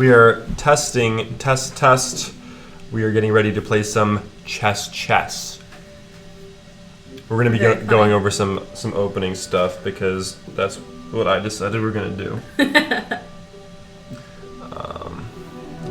We are testing, test. We are getting ready to play some chess. We're going to be going over some opening stuff because that's what I decided we're going to do.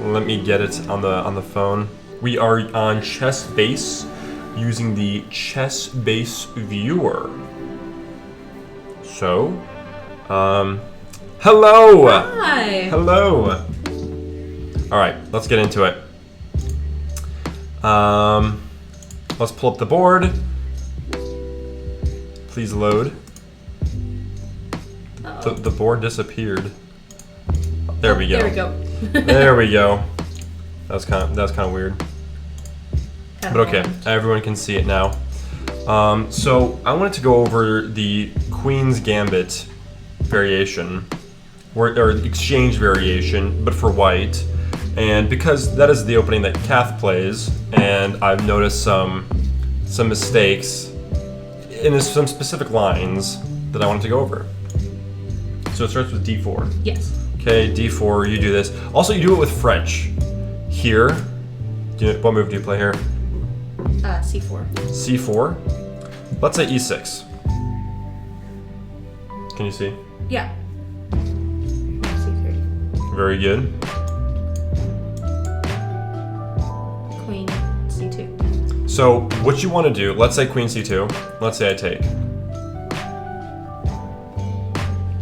Let me get it on the phone. We are on Chess Base using the Chess Base viewer. So, hello. Hi. Hello. All right, let's get into it. Let's pull up the board. Please load. The board disappeared. There we go. There we go. There we go. That's kind of weird. But okay, everyone can see it now. So I wanted to go over the Queen's Gambit variation, or exchange variation, but for white. And because that is the opening that Kath plays, and I've noticed some mistakes in some specific lines that I wanted to go over. So it starts with D4. Yes. Okay, D4, you do this. Also, you do it with French. Here, what move do you play here? C4. C4. Let's say E6. Can you see? Yeah. C3. Very good. Queen C2. So what you want to do, let's say Queen C2. Let's say I take.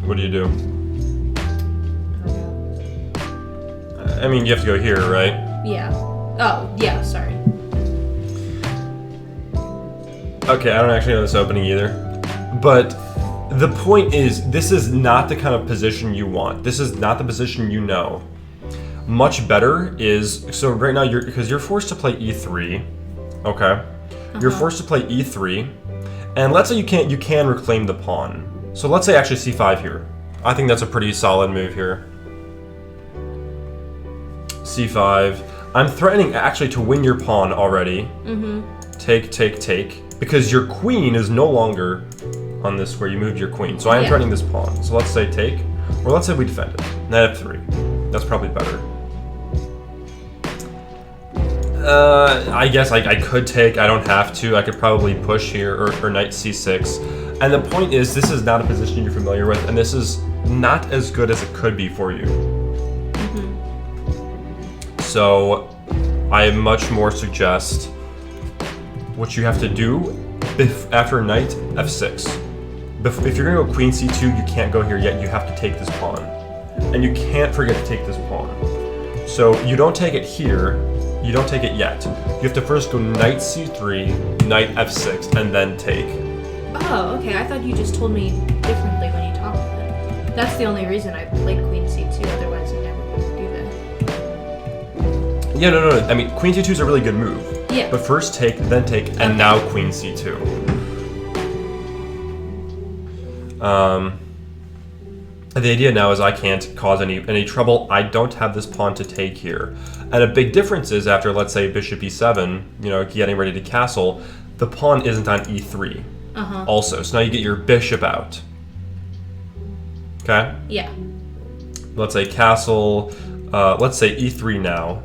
What do you do? I mean, you have to go here, right? Yeah. Oh, yeah, sorry. Okay, I don't actually know this opening either. But the point is, this is not the kind of position you want. This is not the position you know. Much better is, so right now because you're forced to play E3, okay? You're forced to play E3, and let's say you can reclaim the pawn. So let's say actually C5 here. I think that's a pretty solid move here. C5. I'm threatening actually to win your pawn already. Take. Because your queen is no longer on this square. You moved your queen. So I am threatening this pawn. So let's say take. Or let's say we defend it. Knight F3. That's probably better. I guess I could take. I don't have to. I could probably push here or knight C6. And the point is, this is not a position you're familiar with. And this is not as good as it could be for you. So I much more suggest what you have to do after knight F6. If you're going to go queen C2, you can't go here yet. You have to take this pawn. And you can't forget to take this pawn. So you don't take it here. You don't take it yet. You have to first go knight C3, knight F6, and then take. Oh, okay. I thought you just told me differently when you talked about it. That's the only reason I played queen C2. Otherwise, I never would do that. Yeah, no. I mean, queen C2 is a really good move. Yeah. But first take, then take, and now queen C2. The idea now is I can't cause any trouble. I don't have this pawn to take here. And a big difference is after, let's say, bishop E7, getting ready to castle, the pawn isn't on E3 also. So now you get your bishop out. Okay? Yeah. Let's say castle, let's say E3 now.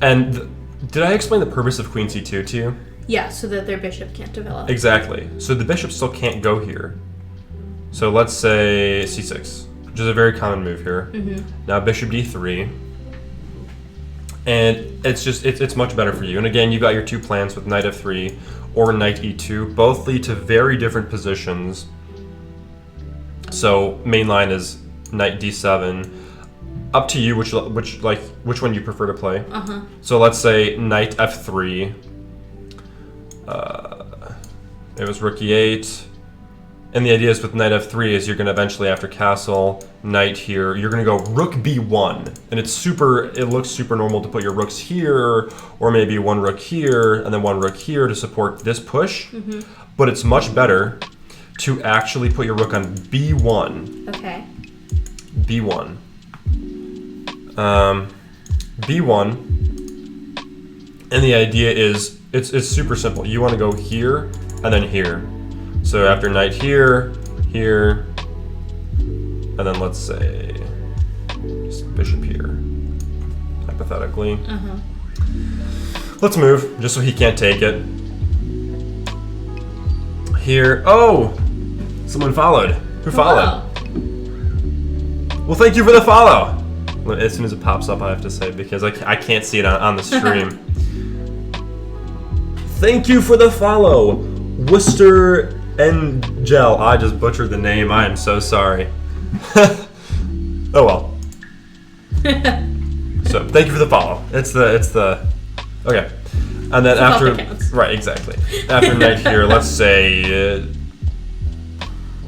And did I explain the purpose of queen C2 to you? Yeah, so that their bishop can't develop. Exactly. So the bishop still can't go here. So let's say C6, which is a very common move here. Now bishop D3. And it's much better for you. And again, you've got your two plans with knight F3 or knight E2. Both lead to very different positions. So main line is knight D7. Up to you which one you prefer to play. So let's say knight F3. It was rook E8. And the idea is with knight F3 is you're going to eventually, after castle, knight here, you're going to go rook B1. And it looks super normal to put your rooks here, or maybe one rook here, and then one rook here to support this push. But it's much better to actually put your rook on B1. Okay. B1. B1. And the idea is, it's super simple. You want to go here, and then here. So after knight here, and then let's say bishop here, hypothetically. Uh-huh. Let's move, just so he can't take it. Here. Oh! Someone followed. Who followed? Well, thank you for the follow! As soon as it pops up, I have to say, because I can't see it on the stream. Thank you for the follow! Worcester Angel. I just butchered the name. I am so sorry. Oh well. So, thank you for the follow. It's the... Okay. And then after... Right, exactly. After knight here, let's say...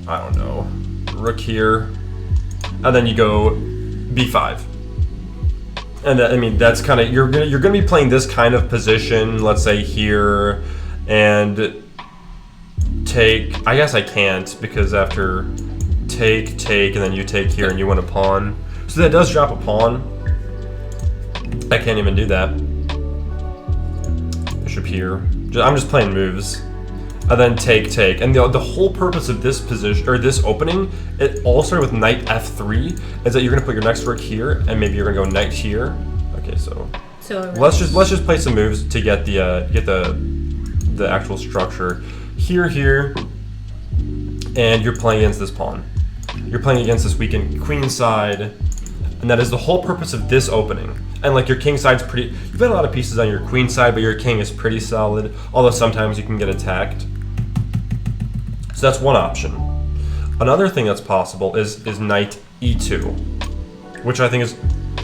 I don't know. Rook here. And then you go b5. And I mean, that's kind of... You're gonna be playing this kind of position, let's say here, and take... I guess I can't, because after take, and then you take here and you want a pawn. So that does drop a pawn. I can't even do that. Bishop here. I'm just playing moves. And then take. And the whole purpose of this position, or this opening, it all started with knight f3, is that you're gonna put your next rook here, and maybe you're gonna go knight here. Okay, so let's just play some moves to get the actual structure. Here, and you're playing against this pawn. You're playing against this weakened queen side, and that is the whole purpose of this opening. And like your king side's pretty, you've got a lot of pieces on your queen side, but your king is pretty solid, although sometimes you can get attacked. So that's one option. Another thing that's possible is knight e2, which I think is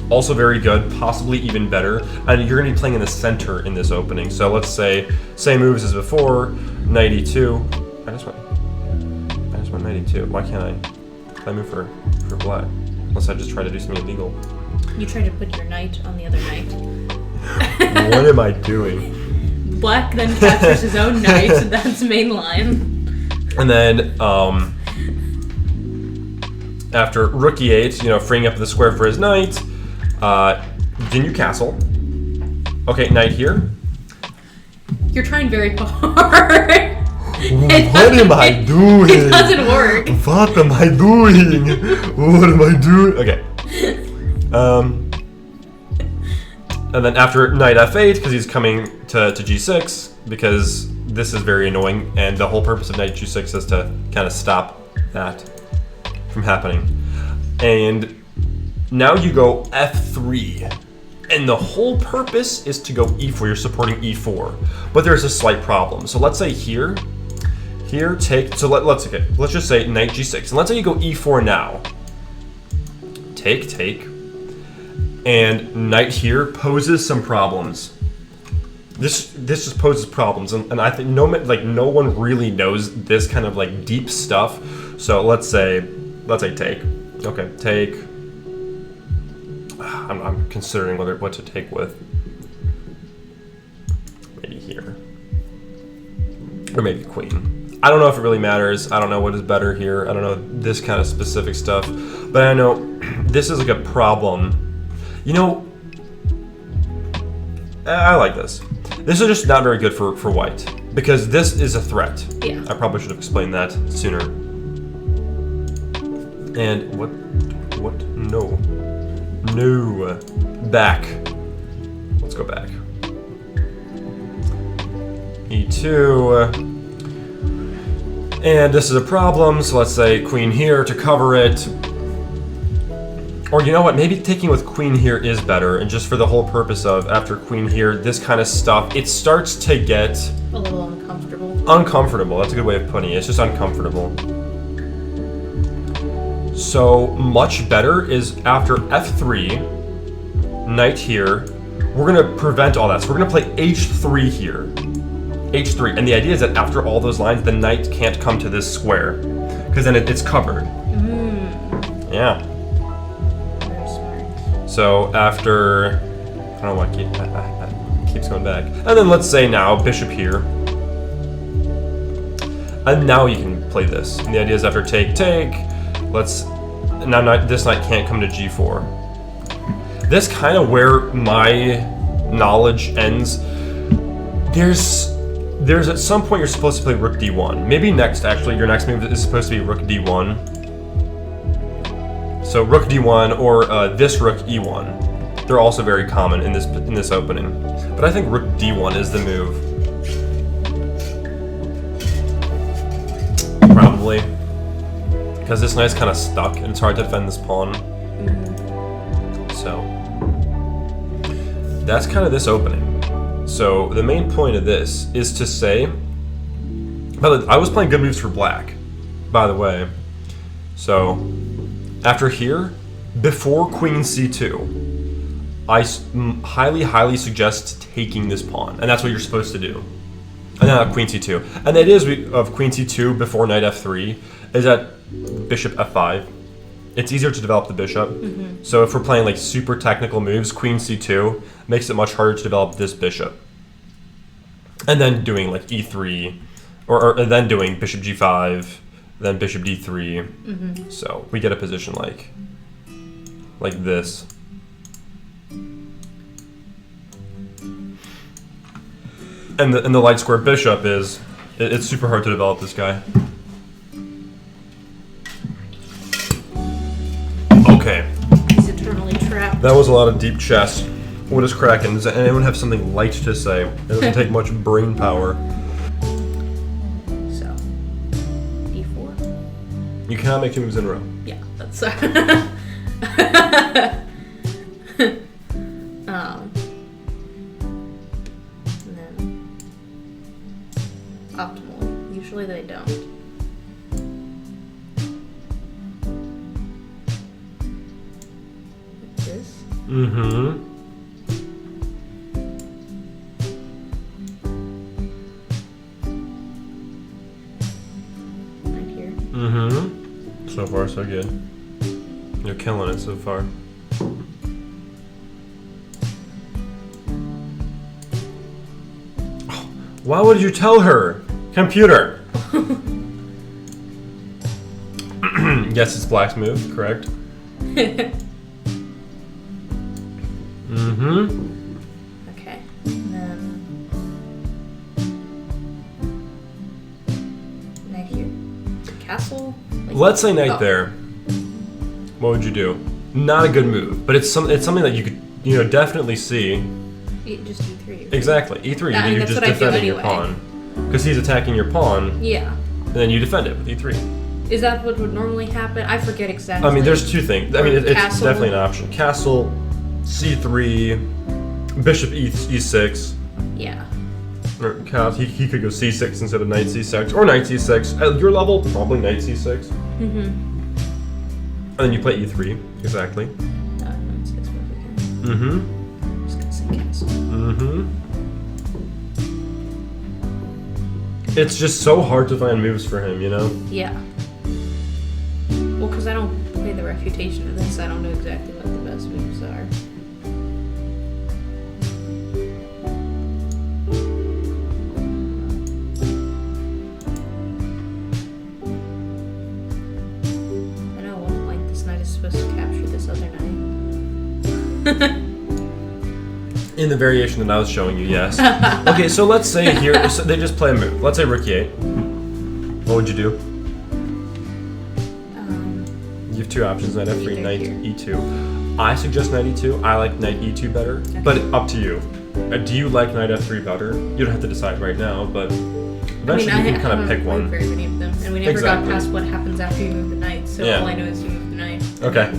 also very good, possibly even better. And you're gonna be playing in the center in this opening. So let's say, same moves as before, knight e2. I just want knight e2. Why can't I move for black? Unless I just try to do something illegal. You try to put your knight on the other knight. What am I doing? Black then captures his own knight. That's main line. And then after rook e8, freeing up the square for his knight, then you castle. Okay, knight here. You're trying very hard. What am I doing? It doesn't work. What am I doing? What am I doing? Okay. And then after knight f8, because he's coming to g6, because this is very annoying, and the whole purpose of knight g6 is to kind of stop that from happening. And now you go f3, and the whole purpose is to go e4. You're supporting e4, but there's a slight problem. So let's say here take. So let's just say knight g6, and let's say you go e4 now. Take, and knight here poses some problems. This just poses problems, and I think no one really knows this kind of like deep stuff. So let's say take. Okay, take. I'm considering what to take with. Maybe here, or maybe queen. I don't know if it really matters. I don't know what is better here. I don't know this kind of specific stuff, but I know this is like a problem. I like this. This is just not very good for white, because this is a threat. Yeah. I probably should have explained that sooner. And what? No. Back. Let's go back. E2. And this is a problem, so let's say queen here to cover it. Or you know what, maybe taking with queen here is better, and just for the whole purpose of, after queen here, this kind of stuff, it starts to get... a little uncomfortable. Uncomfortable, that's a good way of putting it. It's just uncomfortable. So, much better is after f3, knight here, we're going to prevent all that. So we're going to play h3 here. h3, and the idea is that after all those lines, the knight can't come to this square, because then it's covered. Yeah. So after, I don't know why it keeps going back. And then let's say now, bishop here. And now you can play this. And the idea is after take, now this knight can't come to g4. This kind of where my knowledge ends. There's at some point you're supposed to play rook d1. Maybe next, actually, your next move is supposed to be rook d1. So So rook d1 or this rook e1. They're also very common in this opening. But I think rook d1 is the move. Probably. Because this knight's kind of stuck and it's hard to defend this pawn. So that's kind of this opening. So the main point of this is to say, I was playing good moves for black, by the way. So after here, before queen c2, I highly suggest taking this pawn, and that's what you're supposed to do. And now queen c2, and the idea of queen c2 before knight f3 is that bishop f5. It's easier to develop the bishop. So if we're playing like super technical moves, queen c2 makes it much harder to develop this bishop. And then doing like e3, or then doing bishop g5, then bishop d3. So we get a position like this. And the light square bishop it's super hard to develop this guy. Okay. He's eternally trapped. That was a lot of deep chess. What is cracking? Does anyone have something light to say? It doesn't take much brain power. So, d4. You cannot make two moves in a row. Yeah, that's and then optimal. Usually they don't. Like this. Right here. So far, so good. You're killing it so far. Oh, why would you tell her? Computer! Yes, it's black's move, correct? Okay, and then knight here. Castle? Like, Let's say knight there. What would you do? Not a good move, but it's something that you could definitely see. Just e3. Exactly, e3. You're just defending your pawn because he's attacking your pawn. Yeah. And then you defend it with e3. Is that what would normally happen? I forget exactly. I mean, there's two things. I mean, it's Castle. definitely an option. Castle, c3, bishop e6. Yeah. Or Kath, he could go c6 instead of knight c6, or knight c6. At your level, probably knight c6. And then you play e3, exactly. Knight 6 again. Just gonna say castle. It's just so hard to find moves for him, Yeah. Well, because I don't play the refutation of this, I don't know exactly what the best moves are. I know at one point this knight is supposed to capture this other knight. In the variation that I was showing you, yes. Okay, so let's say here, so they just play a move. Let's say rook e8. What would you do? You have two options, knight f3, knight e2. I suggest knight e2. I like knight e2 better, but up to you. Do you like knight f3 better? You don't have to decide right now, but eventually you can kind of pick one. Very many of them, and we never got past what happens after you move the knight, so all I know is you move the knight. Okay.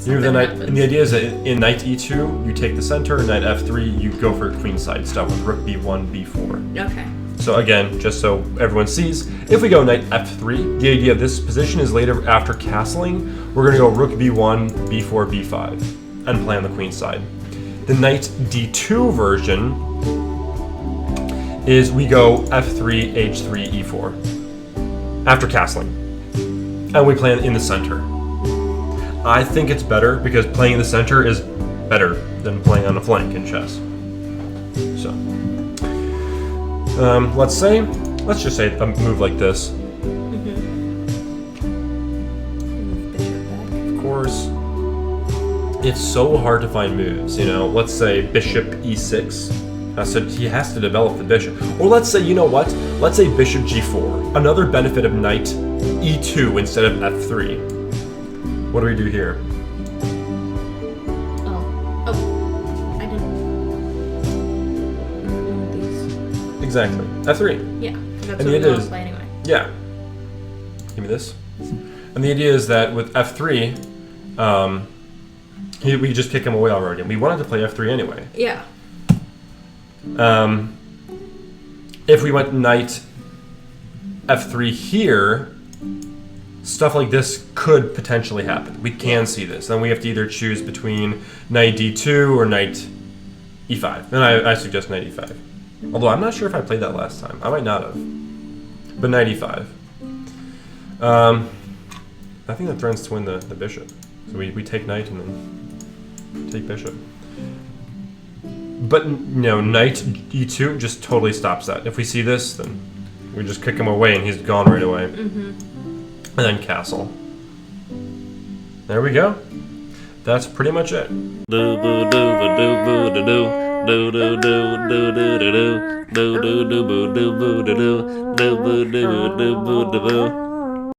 You move the knight, and the idea is that in knight e2, you take the center, knight f3, you go for queen side stuff with rook b1, b4. Okay. So again, just so everyone sees, if we go knight f3, the idea of this position is later after castling, we're going to go rook b1, b4, b5, and play on the queen side. The knight d2 version is we go f3, h3, e4 after castling, and we play in the center. I think it's better because playing in the center is better than playing on a flank in chess. So, let's just say a move like this. Of course, it's so hard to find moves, Let's say bishop e6. So he has to develop the bishop. Or let's say, you know what? Let's say bishop g4. Another benefit of knight e2 instead of f3. What do we do here? Exactly. F3. Yeah, 'cause that's And what the we idea want is- to play anyway. Yeah. Give me this. And the idea is that with F3, we just kick him away already. We wanted to play F3 anyway. Yeah. If we went knight F3 here, stuff like this could potentially happen. We can see this. Then we have to either choose between knight D2 or knight E5. And I suggest knight E5. Although I'm not sure if I played that last time. I might not have. But knight E5. I think that threatens to win the bishop. So we take knight and then take bishop. But no, knight E2 just totally stops that. If we see this, then we just kick him away and he's gone right away. And then castle. There we go. That's pretty much it.